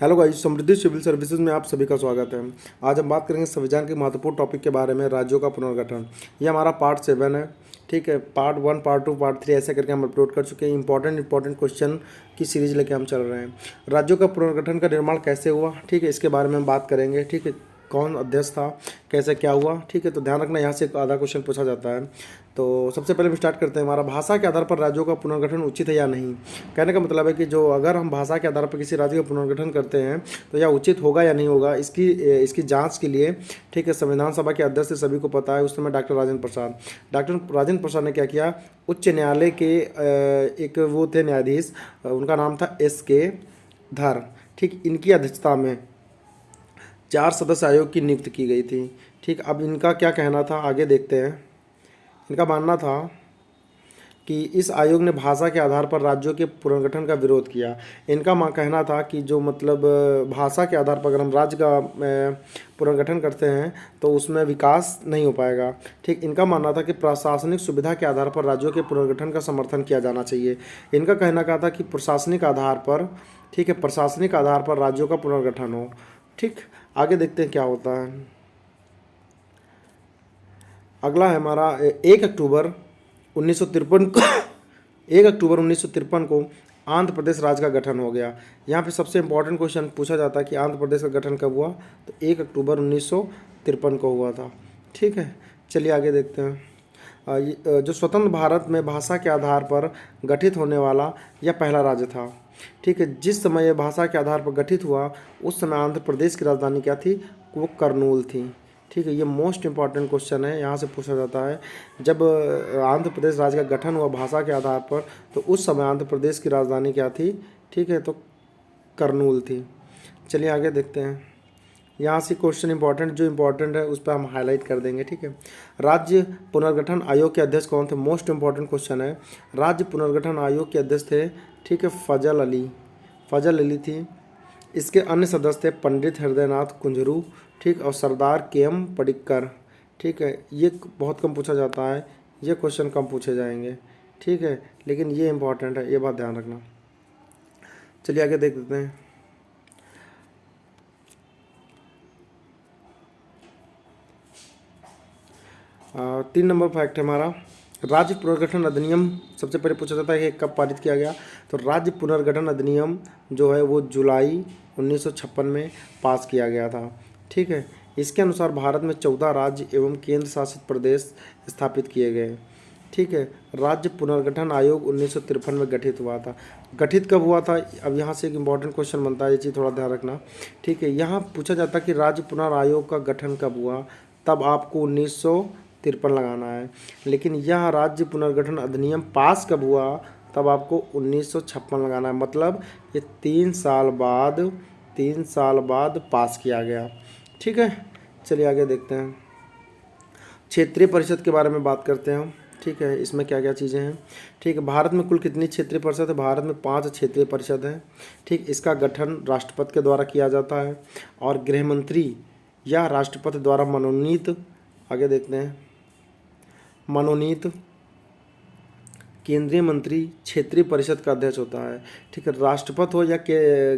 Hello guys, समृद्धि civil services में आप सभी का स्वागत है। आज हम बात करेंगे संविधान के महत्वपूर्ण टॉपिक के बारे में, राज्यों का पुनर्गठन। ये हमारा पार्ट 7 है। ठीक है, पार्ट 1, पार्ट 2, पार्ट 3 ऐसे करके हम अपलोड कर चुके हैं। इंपॉर्टेंट क्वेश्चन की सीरीज लेके हम चल रहे हैं। राज्यों का पुनर्गठन का निर्माण कैसे हुआ, ठीक है, इसके बारे में हम बात करेंगे। ठीक है, कौन अध्यक्ष था, कैसे क्या हुआ, ठीक है। तो ध्यान रखना, यहाँ से एक आधा क्वेश्चन पूछा जाता है। तो सबसे पहले हम स्टार्ट करते हैं। हमारा भाषा के आधार पर राज्यों का पुनर्गठन उचित है या नहीं। कहने का मतलब है कि जो अगर हम भाषा के आधार पर किसी राज्य का पुनर्गठन करते हैं तो यह उचित होगा या नहीं होगा, इसकी जांच के लिए, ठीक है, संविधान सभा के अध्यक्ष से सभी को पता है, उस समय डॉक्टर राजेंद्र प्रसाद ने क्या किया, उच्च न्यायालय के एक वो थे न्यायाधीश, उनका नाम था SK धर, ठीक, इनकी अध्यक्षता में 4 सदस्य आयोग की नियुक्ति की गई थी। ठीक, अब इनका क्या कहना था, आगे देखते हैं। इनका मानना था कि इस आयोग ने भाषा के आधार पर राज्यों के पुनर्गठन का विरोध किया। इनका कहना था कि जो मतलब भाषा के आधार पर अगर हम राज्य का पुनर्गठन करते हैं तो उसमें विकास नहीं हो पाएगा। ठीक, इनका मानना था कि प्रशासनिक सुविधा के आधार पर राज्यों के पुनर्गठन का समर्थन किया जाना चाहिए। इनका कहना क्या था कि प्रशासनिक आधार पर, ठीक है, प्रशासनिक आधार पर राज्यों का पुनर्गठन हो। ठीक, आगे देखते हैं क्या होता है। अगला है हमारा 1 अक्टूबर 1953 को 1 अक्टूबर 1953 को आंध्र प्रदेश राज्य का गठन हो गया। यहाँ पे सबसे इम्पोर्टेंट क्वेश्चन पूछा जाता है कि आंध्र प्रदेश का गठन कब हुआ, तो 1 अक्टूबर 1953 को हुआ था। ठीक है, चलिए आगे देखते हैं। जो स्वतंत्र भारत में भाषा के आधार पर गठित होने वाला यह पहला राज्य था। ठीक है, जिस समय यह भाषा के आधार पर गठित हुआ उस समय आंध्र प्रदेश की राजधानी क्या थी, वो करनूल थी। ठीक है, ये मोस्ट इंपॉर्टेंट क्वेश्चन है, यहाँ से पूछा जाता है। जब आंध्र प्रदेश राज्य का गठन हुआ भाषा के आधार पर, तो उस समय आंध्र प्रदेश की राजधानी क्या थी, ठीक है, तो करनूल थी। चलिए आगे देखते हैं। यहाँ से क्वेश्चन इंपॉर्टेंट, जो इंपॉर्टेंट है उस पर हम हाईलाइट कर देंगे। ठीक है, राज्य पुनर्गठन आयोग के अध्यक्ष कौन थे, मोस्ट इंपॉर्टेंट क्वेश्चन है। राज्य पुनर्गठन आयोग के अध्यक्ष थे, ठीक है, फजल अली थी। इसके अन्य सदस्य थे पंडित हृदयनाथ कुंजरू, ठीक, और सरदार KM पडिक्कर। ठीक है, ये बहुत कम पूछा जाता है, ये क्वेश्चन कम पूछे जाएंगे। ठीक है, लेकिन ये इंपॉर्टेंट है, ये बात ध्यान रखना। चलिए आगे देख लेते हैं। तीन नंबर फैक्ट है हमारा, राज्य पुनर्गठन अधिनियम सबसे पहले पूछा जाता है कि कब पारित किया गया। तो राज्य पुनर्गठन अधिनियम जो है वो जुलाई 1956 में पास किया गया था। ठीक है, इसके अनुसार भारत में 14 राज्य एवं केंद्र शासित प्रदेश स्थापित किए गए। ठीक है, राज्य पुनर्गठन आयोग 1953 में गठित हुआ था। गठित कब हुआ था, अब यहाँ से एक इम्पॉर्टेंट क्वेश्चन बनता है, ये चीज़ थोड़ा ध्यान रखना। ठीक है, यहाँ पूछा जाता है कि राज्य पुनर्आयोग का गठन कब हुआ, तब आपको 1953 लगाना है। लेकिन यह राज्य पुनर्गठन अधिनियम पास कब हुआ, तब आपको 1956 लगाना है। मतलब ये 3 साल बाद पास किया गया। ठीक है, चलिए आगे देखते हैं। क्षेत्रीय परिषद के बारे में बात करते हैं हम। ठीक है, इसमें क्या क्या चीज़ें हैं। ठीक है, भारत में कुल कितनी क्षेत्रीय परिषद है, भारत में 5 क्षेत्रीय परिषद है। ठीक, इसका गठन राष्ट्रपति के द्वारा किया जाता है और गृह मंत्री या राष्ट्रपति द्वारा मनोनीत, आगे देखते हैं, मनोनीत केंद्रीय मंत्री क्षेत्रीय परिषद का अध्यक्ष होता है। ठीक है, राष्ट्रपति हो या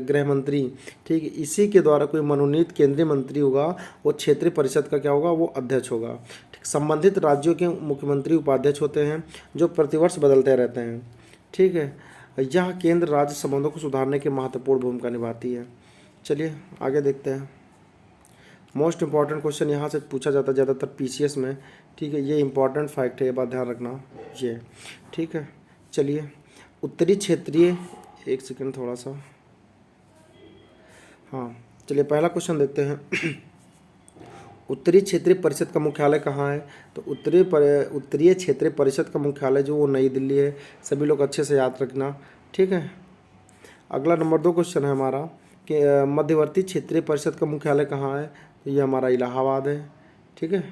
गृह मंत्री, ठीक है, इसी के द्वारा कोई मनोनीत केंद्रीय मंत्री होगा, वो क्षेत्रीय परिषद का क्या होगा, वो अध्यक्ष होगा। ठीक, संबंधित राज्यों के मुख्यमंत्री उपाध्यक्ष होते हैं जो प्रतिवर्ष बदलते रहते हैं। ठीक है, यह केंद्र राज्य संबंधों को सुधारने की महत्वपूर्ण भूमिका निभाती है। चलिए आगे देखते हैं। मोस्ट इंपॉर्टेंट क्वेश्चन यहाँ से पूछा जाता है ज़्यादातर PCS में। ठीक है, ये इंपॉर्टेंट फैक्ट है, ये बात ध्यान रखना ये। ठीक है, चलिए उत्तरी क्षेत्रीय, एक सेकंड थोड़ा सा, हाँ, चलिए पहला क्वेश्चन देखते हैं। उत्तरी क्षेत्रीय परिषद का मुख्यालय कहाँ है, तो उत्तरीय क्षेत्रीय परिषद का मुख्यालय जो वो नई दिल्ली है। सभी लोग अच्छे से याद रखना। ठीक है, अगला नंबर 2 क्वेश्चन है हमारा कि मध्यवर्ती क्षेत्रीय परिषद का मुख्यालय कहाँ है, तो ये हमारा इलाहाबाद है। ठीक है,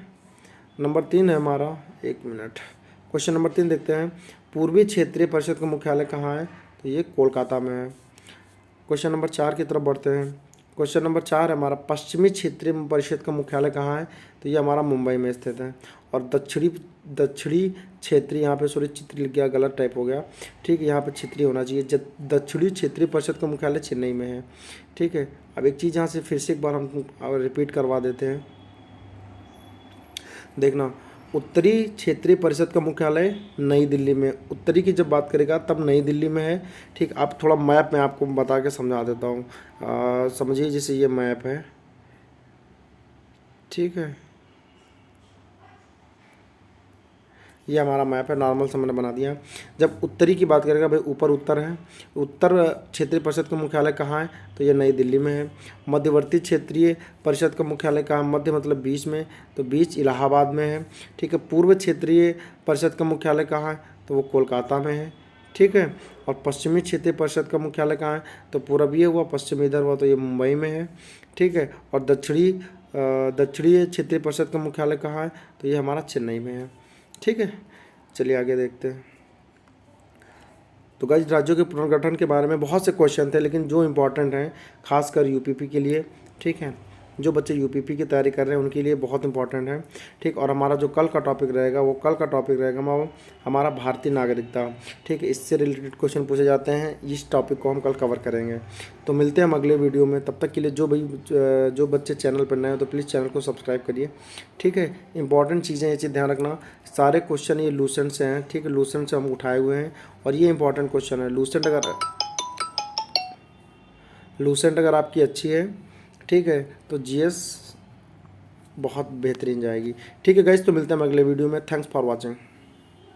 नंबर 3 है हमारा, एक मिनट, क्वेश्चन नंबर 3 देखते हैं। पूर्वी क्षेत्रीय परिषद का मुख्यालय कहाँ है, तो ये कोलकाता में है। क्वेश्चन नंबर 4 की तरफ बढ़ते हैं। क्वेश्चन नंबर 4 है हमारा, पश्चिमी क्षेत्रीय परिषद का मुख्यालय कहाँ है? तो ये हमारा मुंबई में स्थित है। और दक्षिणी क्षेत्रीय, यहाँ पे सॉरी चित्र लिख गया, गलत टाइप हो गया, ठीक है, यहाँ पे क्षेत्रीय होना चाहिए। दक्षिणी क्षेत्रीय परिषद का मुख्यालय चेन्नई में है, ठीक है। अब एक चीज़ यहाँ से फिर से एक बार हम रिपीट करवा देते हैं, देखना। उत्तरी क्षेत्रीय परिषद का मुख्यालय नई दिल्ली में, उत्तरी की जब बात करेगा तब नई दिल्ली में है, ठीक। आप थोड़ा मैप में आपको बता के समझा देता हूँ, समझिए जैसे ये मैप है, ठीक है, ये हमारा मैप है, नॉर्मल से मैंने बना दिया। जब उत्तरी की बात करेगा भाई, ऊपर उत्तर है, उत्तर क्षेत्रीय परिषद का मुख्यालय कहाँ है? तो ये नई दिल्ली में है। मध्यवर्ती क्षेत्रीय परिषद का मुख्यालय कहाँ? मध्य मतलब बीच में, तो बीच इलाहाबाद में है, ठीक है। पूर्व क्षेत्रीय परिषद का मुख्यालय कहाँ है? तो वो कोलकाता में है, ठीक है। और पश्चिमी क्षेत्रीय परिषद का मुख्यालय कहाँ है? तो पूरब ये हुआ, पश्चिम इधर हुआ, तो ये मुंबई में है, ठीक है। और दक्षिणी क्षेत्रीय परिषद का मुख्यालय कहाँ है? तो ये हमारा चेन्नई में है, ठीक है। चलिए आगे देखते हैं। तो गाइस, राज्यों के पुनर्गठन के बारे में बहुत से क्वेश्चन थे, लेकिन जो इम्पोर्टेंट हैं खासकर यूपीपी के लिए, ठीक है, जो बच्चे यूपीपी की तैयारी कर रहे हैं उनके लिए बहुत इंपॉर्टेंट है, ठीक। और हमारा जो कल का टॉपिक रहेगा वो हमारा भारतीय नागरिकता, ठीक है। इससे रिलेटेड क्वेश्चन पूछे जाते हैं, इस टॉपिक को हम कल कवर करेंगे। तो मिलते हैं हम अगले वीडियो में, तब तक के लिए जो बच्चे चैनल पर नए हो तो प्लीज़ चैनल को सब्सक्राइब करिए, ठीक है। इंपॉर्टेंट चीज़ें, ये चीज़ ध्यान रखना, सारे क्वेश्चन ये लूसेंट से हैं, ठीक है, लूसेंट से हम उठाए हुए हैं, और ये इंपॉर्टेंट क्वेश्चन है। लूसेंट अगर आपकी अच्छी है, ठीक है, तो जीएस बहुत बेहतरीन जाएगी, ठीक है गाइस। तो मिलते हैं हम अगले वीडियो में। Thanks for watching.